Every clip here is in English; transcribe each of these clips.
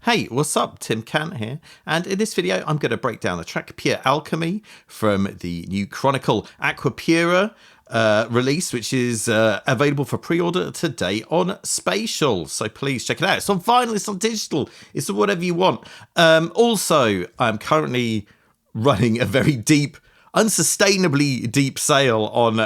Hey, what's up? Tim Cant here, and in this video I'm going to break down the track Pure Alchemy from the new Chronicle Aqua Pura release, which is available for pre-order today on Spatial, so please check it out. It's on vinyl, it's on digital, it's on whatever you want. Also, I'm currently running a very deep, unsustainably deep sale on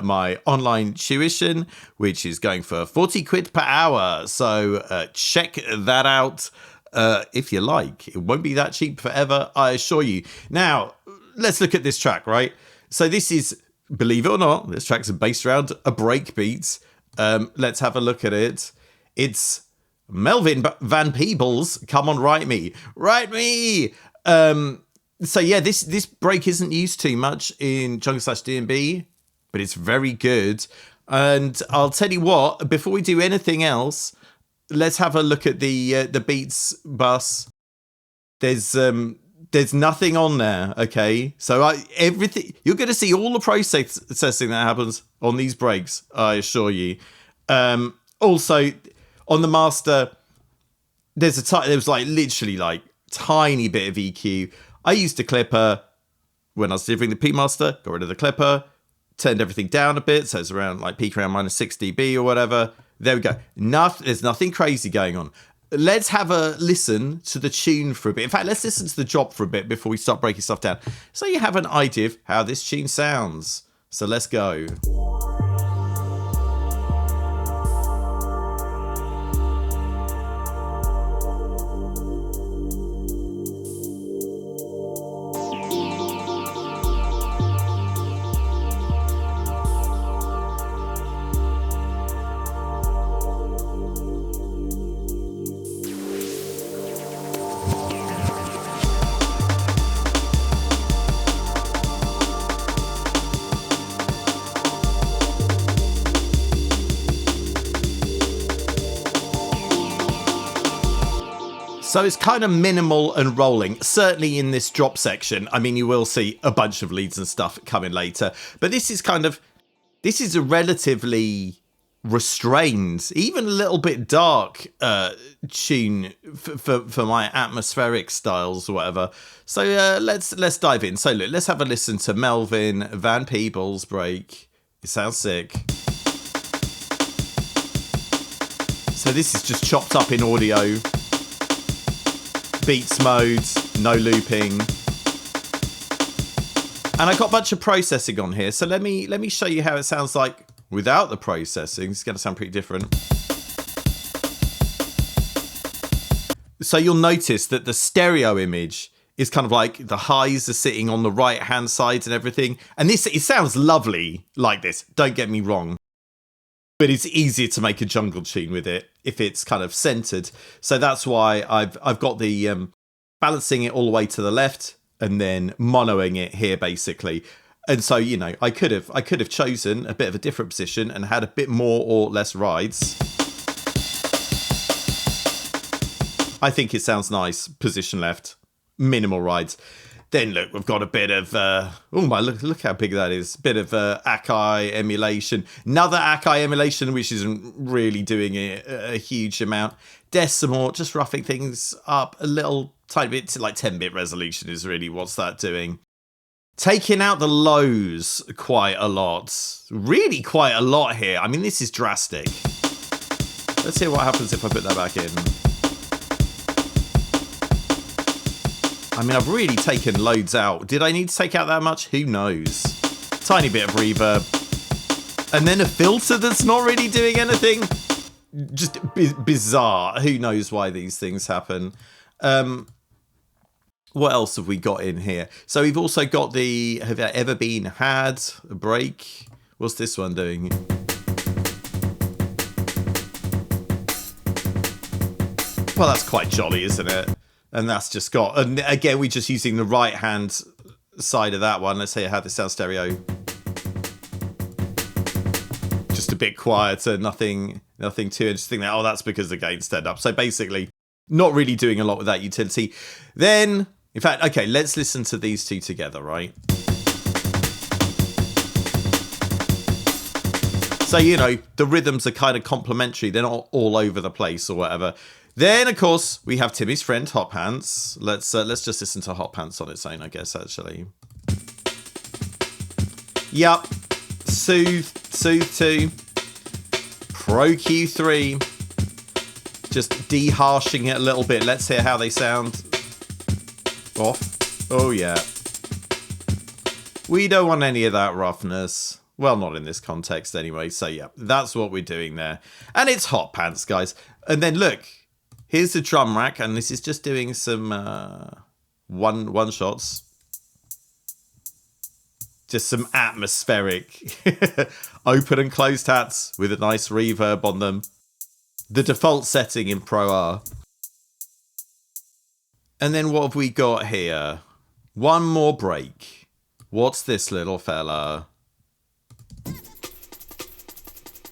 my online tuition, which is going for 40 quid per hour, so check that out. If you like. It won't be that cheap forever, I assure you. Now, let's look at this track, right? So this is, believe it or not, this track's based around a breakbeat. Let's have a look at it. It's Melvin Van Peebles, Come On Write Me. Write me! So yeah, this break isn't used too much in Jungle/DnB, but it's very good. And I'll tell you what, before we do anything else, let's have a look at the beats bus. There's nothing on there, okay? So everything, you're going to see all the processing that happens on these breaks, I assure you. Also, on the master, there was like literally like tiny bit of EQ. I used a clipper when I was delivering the P master. Got rid of the clipper, turned everything down a bit, so it's around like peak around minus 6 dB or whatever. There we go. There's nothing crazy going on. Let's have a listen to the tune for a bit. In fact, let's listen to the drop for a bit before we start breaking stuff down, so you have an idea of how this tune sounds. So let's go. So it's kind of minimal and rolling, certainly in this drop section. I mean, you will see a bunch of leads and stuff coming later, but this is a relatively restrained, even a little bit dark tune for my atmospheric styles or whatever. So let's dive in. So look, let's have a listen to Melvin Van Peebles break. It sounds sick. So this is just chopped up in audio. Beats modes, no looping. And I got a bunch of processing on here. So let me show you how it sounds like without the processing. It's going to sound pretty different. So you'll notice that the stereo image is kind of like the highs are sitting on the right hand side and everything. And it sounds lovely like this. Don't get me wrong. But it's easier to make a jungle tune with it if it's kind of centered. So that's why I've got the balancing it all the way to the left and then monoing it here basically. And so, you know, I could have chosen a bit of a different position and had a bit more or less rides. I think it sounds nice. Position left, minimal rides. Then look, we've got a bit of, look how big that is. Bit of Akai emulation. Another Akai emulation, which isn't really doing a huge amount. Decimal, just roughing things up a little tiny bit to like 10-bit resolution is really what's that doing. Taking out the lows quite a lot. Really quite a lot here. I mean, this is drastic. Let's hear what happens if I put that back in. I mean, I've really taken loads out. Did I need to take out that much? Who knows? Tiny bit of reverb. And then a filter that's not really doing anything. Just bizarre. Who knows why these things happen? What else have we got in here? So we've also got the Have I Ever Been Had a break? What's this one doing? Well, that's quite jolly, isn't it? And that's just got, and again, we're just using the right hand side of that one. Let's see how this sounds stereo. Just a bit quieter, nothing too interesting there. Oh, that's because the gain's turned up. So basically, not really doing a lot with that utility. Then, in fact, okay, let's listen to these two together, right? So, you know, the rhythms are kind of complementary. They're not all over the place or whatever. Then, of course, we have Timmy's friend, Hot Pants. Let's just listen to Hot Pants on its own, I guess, actually. Yup. Soothe 2. Pro Q3. Just de-harshing it a little bit. Let's hear how they sound. Off. Oh, yeah. We don't want any of that roughness. Well, not in this context anyway. So, yeah, that's what we're doing there. And it's Hot Pants, guys. And then, look. Here's the drum rack, and this is just doing some one shots. Just some atmospheric open and closed hats with a nice reverb on them. The default setting in Pro R. And then what have we got here? One more break. What's this little fella?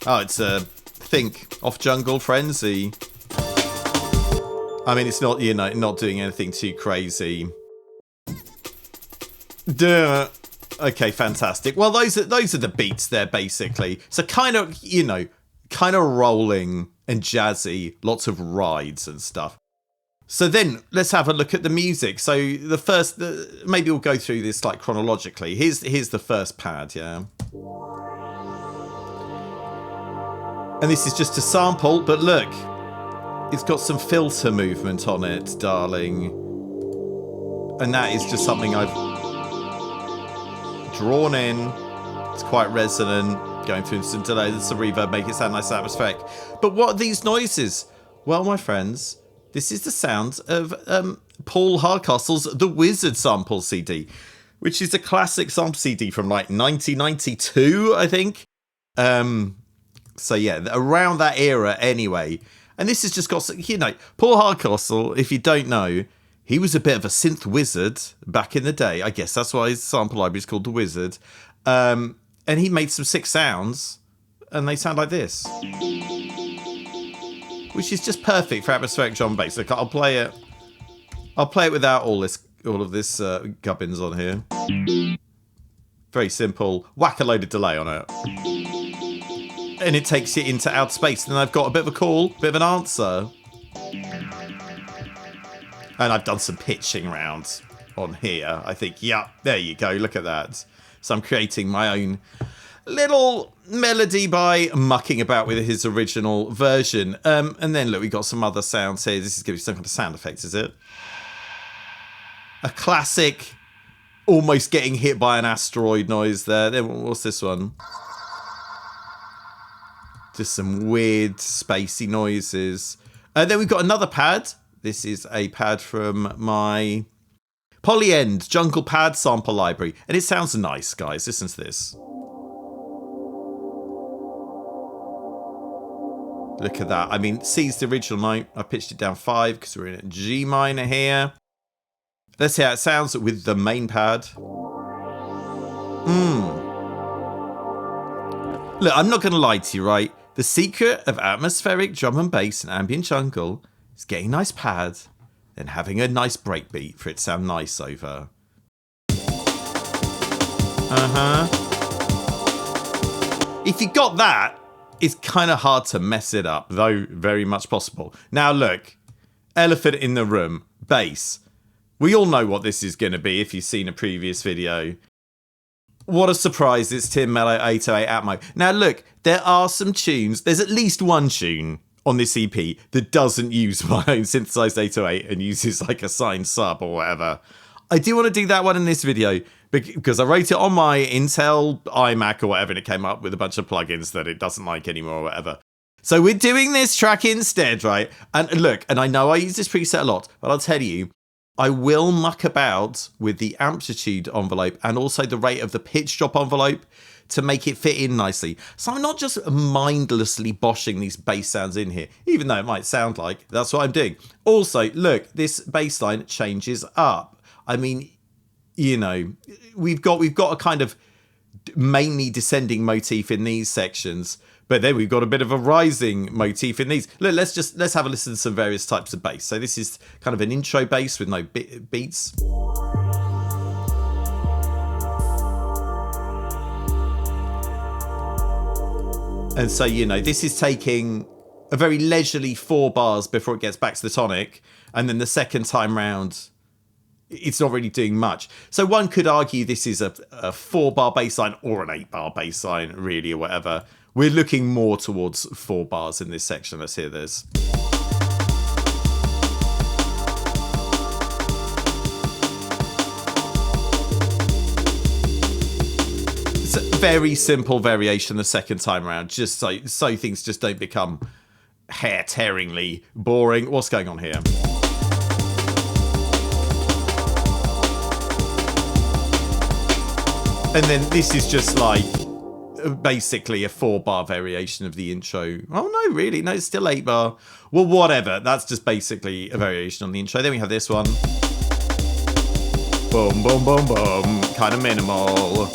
Oh, it's a Think Off Jungle Frenzy. I mean, it's not, not doing anything too crazy. Duh. Okay, fantastic. Well, those are the beats there, basically. So kind of, kind of rolling and jazzy, lots of rides and stuff. So then let's have a look at the music. So maybe we'll go through this like chronologically. Here's the first pad, yeah. And this is just a sample, but look. It's got some filter movement on it, darling. And that is just something I've drawn in. It's quite resonant, going through some delay, some reverb, make it sound nice and atmospheric. But what are these noises? Well, my friends, this is the sound of Paul Hardcastle's The Wizard sample CD, which is a classic sample CD from like 1992, I think. So yeah, around that era anyway. And this has just got, Paul Hardcastle, if you don't know, he was a bit of a synth wizard back in the day. I guess that's why his sample library is called The Wizard. And he made some sick sounds, and they sound like this. Which is just perfect for atmospheric drum and bass. Look, I'll play it without all of this gubbins on here. Very simple. Whack a load of delay on it. And it takes you into outer space. And I've got a bit of a call, bit of an answer. And I've done some pitching around on here. I think, yeah, there you go. Look at that. So I'm creating my own little melody by mucking about with his original version. And then, look, we've got some other sounds here. This is going to be some kind of sound effect, is it? A classic, almost getting hit by an asteroid noise there. Then what's this one? Just some weird spacey noises. Then we've got another pad. This is a pad from my Polyend Jungle Pad sample library. And it sounds nice, guys. Listen to this. Look at that. I mean, C's the original note. I pitched it down 5 because we're in a G minor here. Let's see how it sounds with the main pad. Look, I'm not going to lie to you, right? The secret of atmospheric drum and bass and ambient jungle is getting a nice pad, then having a nice breakbeat for it to sound nice over. If you got that, it's kind of hard to mess it up, though very much possible. Now look, elephant in the room, bass. We all know what this is going to be if you've seen a previous video. What a surprise, it's Tim Mello 808 Atmo. Now look, there are some tunes, there's at least one tune on this EP that doesn't use my own synthesized 808 and uses like a signed sub or whatever. I do want to do that one in this video because I wrote it on my Intel iMac or whatever and it came up with a bunch of plugins that it doesn't like anymore or whatever. So we're doing this track instead, right? And look, and I know I use this preset a lot, but I'll tell you, I will muck about with the amplitude envelope and also the rate of the pitch drop envelope to make it fit in nicely. So I'm not just mindlessly boshing these bass sounds in here, even though it might sound like that's what I'm doing. Also, look, this bass line changes up. I mean, we've got a kind of mainly descending motif in these sections, but then we've got a bit of a rising motif in these. Look, let's have a listen to some various types of bass. So this is kind of an intro bass with no beats. And so, this is taking a very leisurely 4 bars before it gets back to the tonic. And then the second time round, it's not really doing much. So one could argue this is a 4-bar bass line or an 8-bar bass line, really, or whatever. We're looking more towards 4 bars in this section. Let's hear this. It's a very simple variation the second time around, just so things just don't become hair-tearingly boring. What's going on here? And then this is just like basically a 4-bar variation of the intro. Oh, no, really? No, it's still 8-bar. Well, whatever. That's just basically a variation on the intro. Then we have this one. Boom, boom, boom, boom. Kind of minimal.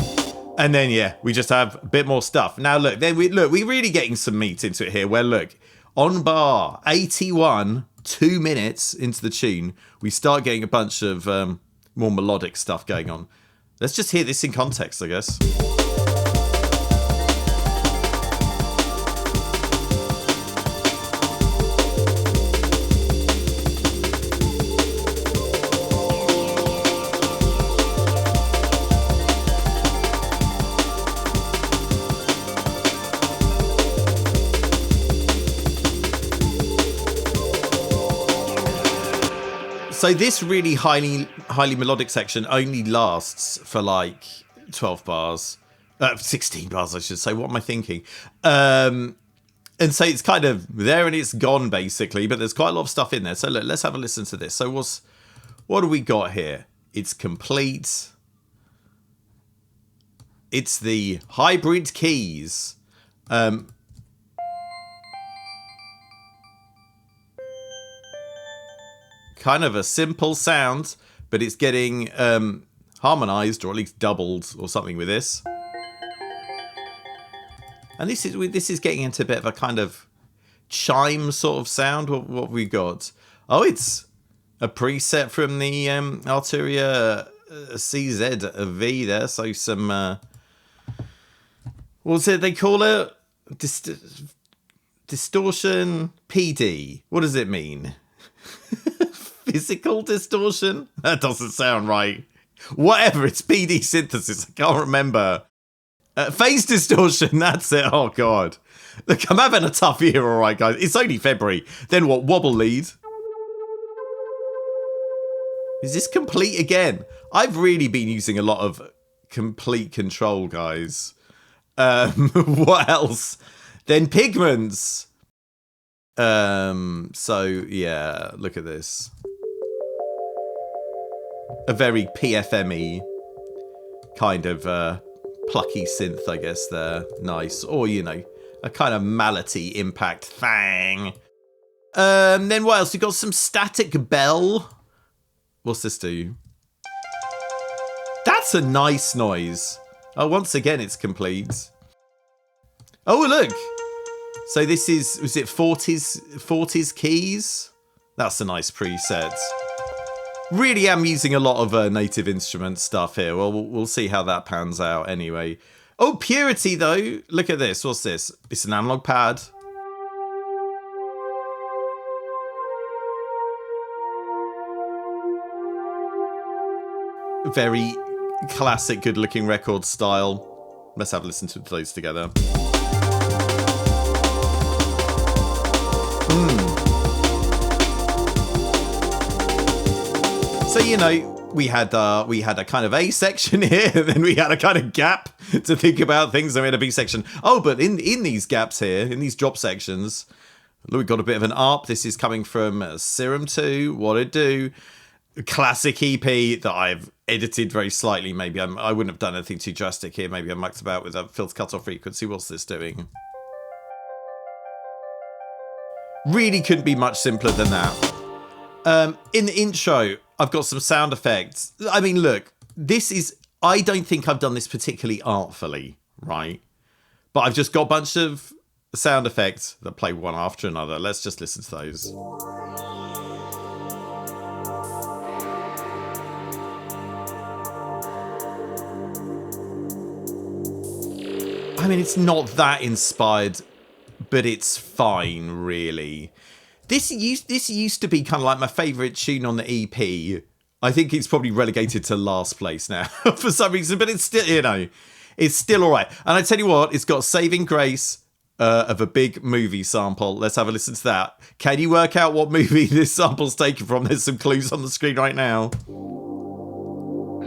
And then, yeah, we just have a bit more stuff. Now, look, we're really getting some meat into it here. Where, look, on bar 81, 2 minutes into the tune, we start getting a bunch of more melodic stuff going on. Let's just hear this in context, I guess. So this really highly melodic section only lasts for like 12 bars. 16 bars, I should say. What am I thinking? And so it's kind of there and it's gone, basically. But there's quite a lot of stuff in there. So look, let's have a listen to this. So what do we got here? It's complete. It's the hybrid keys. Kind of a simple sound, but it's getting harmonized, or at least doubled or something with this. And this is getting into a bit of a kind of chime sort of sound. What we got? Oh, it's a preset from the Arturia CZV there. So some what's it they call it? Distortion PD. What does it mean? Physical distortion? That doesn't sound right. Whatever, it's PD synthesis. I can't remember. Phase distortion, that's it. Oh, God. Look, I'm having a tough year, all right, guys. It's only February. Then what? Wobble lead. Is this complete again? I've really been using a lot of complete control, guys. What else? Then pigments. So, yeah, look at this. A very PFM-y kind of plucky synth, I guess, there. Nice. Or, you know, a kind of mallet-y impact thang. Then what else? We got some static bell. What's this do? That's a nice noise. Oh, once again, it's complete. Oh, look. So this was it 40s keys? That's a nice preset. Really am using a lot of native instrument stuff here. Well, we'll see how that pans out anyway. Oh, purity though. Look at this. What's this? It's an analog pad. Very classic, good-looking record style. Let's have a listen to those together. So, you know, we had a kind of A section here, and then we had a kind of gap to think about things, and we had a B section. Oh, but in these gaps here, in these drop sections, look, we've got a bit of an ARP. This is coming from Serum 2, What It Do, classic EP that I've edited very slightly. Maybe I wouldn't have done anything too drastic here. Maybe I mucked about with a filter cutoff frequency. What's this doing? Really couldn't be much simpler than that. In the intro, I've got some sound effects. I mean, look, I don't think I've done this particularly artfully, right? But I've just got a bunch of sound effects that play one after another. Let's just listen to those. I mean, it's not that inspired but it's fine, really. This used to be kind of like my favourite tune on the EP. I think it's probably relegated to last place now for some reason, but it's still, it's still all right. And I tell you what, it's got Saving Grace of a big movie sample. Let's have a listen to that. Can you work out what movie this sample's taken from? There's some clues on the screen right now. This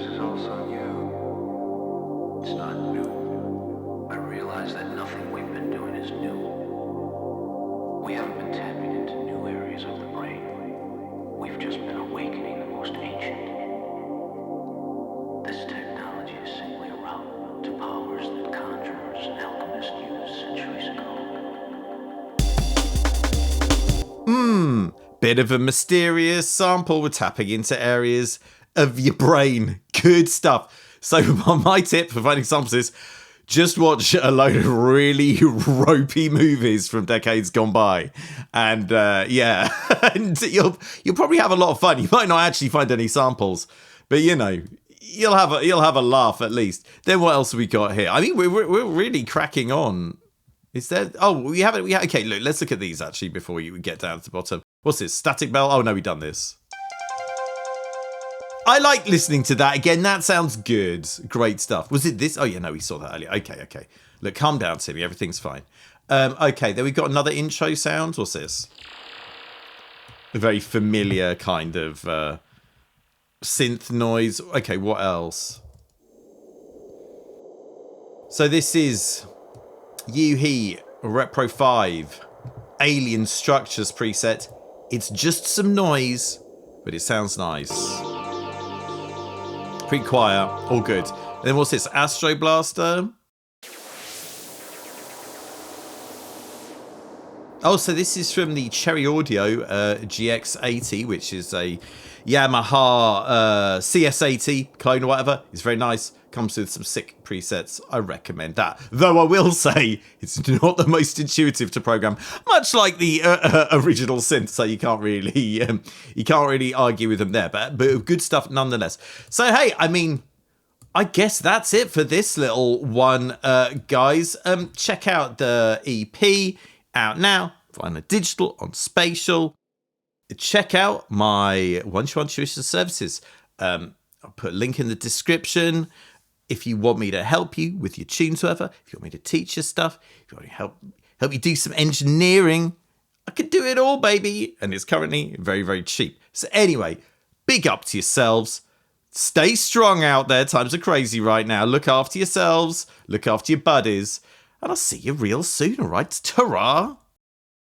is also new. It's not new. I realize that nothing we've been doing is new. We haven't been tapping into new areas of the brain. We've just been awakening the most ancient. This technology is simply a route to powers that conjurers and alchemists used centuries ago. Bit of a mysterious sample. We're tapping into areas of your brain. Good stuff. So my tip for finding samples is just watch a load of really ropey movies from decades gone by. And yeah, and you'll probably have a lot of fun. You might not actually find any samples, but you'll have a laugh at least. Then what else have we got here? I mean, we're really cracking on. Is there? Oh, we haven't. Okay, look. Let's look at these actually before we get down to the bottom. What's this? Static Bell. Oh no, we've done this. I like listening to that again. That sounds good. Great stuff. Was it this? Oh yeah, no, we saw that earlier. Okay. Look, calm down, Timmy. Everything's fine. Okay, then we've got another intro sound. What's this? A very familiar kind of synth noise. Okay, what else? So this is Yuhi Repro 5 Alien Structures preset. It's just some noise, but it sounds nice. Pretty quiet, all good. And then what's this? Astro Blaster. Oh, so this is from the Cherry Audio GX80, which is a Yamaha CS80 clone or whatever. It's very nice. Comes with some sick presets. I recommend that. Though I will say it's not the most intuitive to program, much like the original synth. So you can't really argue with them there. But good stuff nonetheless. So hey, I mean, I guess that's it for this little one, guys. Check out the EP out now. Find the digital on Spatial. Check out my one-to-one tuition services. I'll put a link in the description. If you want me to help you with your tunes, whatever, if you want me to teach you stuff, if you want me to help you do some engineering, I can do it all, baby. And it's currently very, very cheap. So anyway, big up to yourselves. Stay strong out there. Times are crazy right now. Look after yourselves. Look after your buddies. And I'll see you real soon, all right? Ta-ra!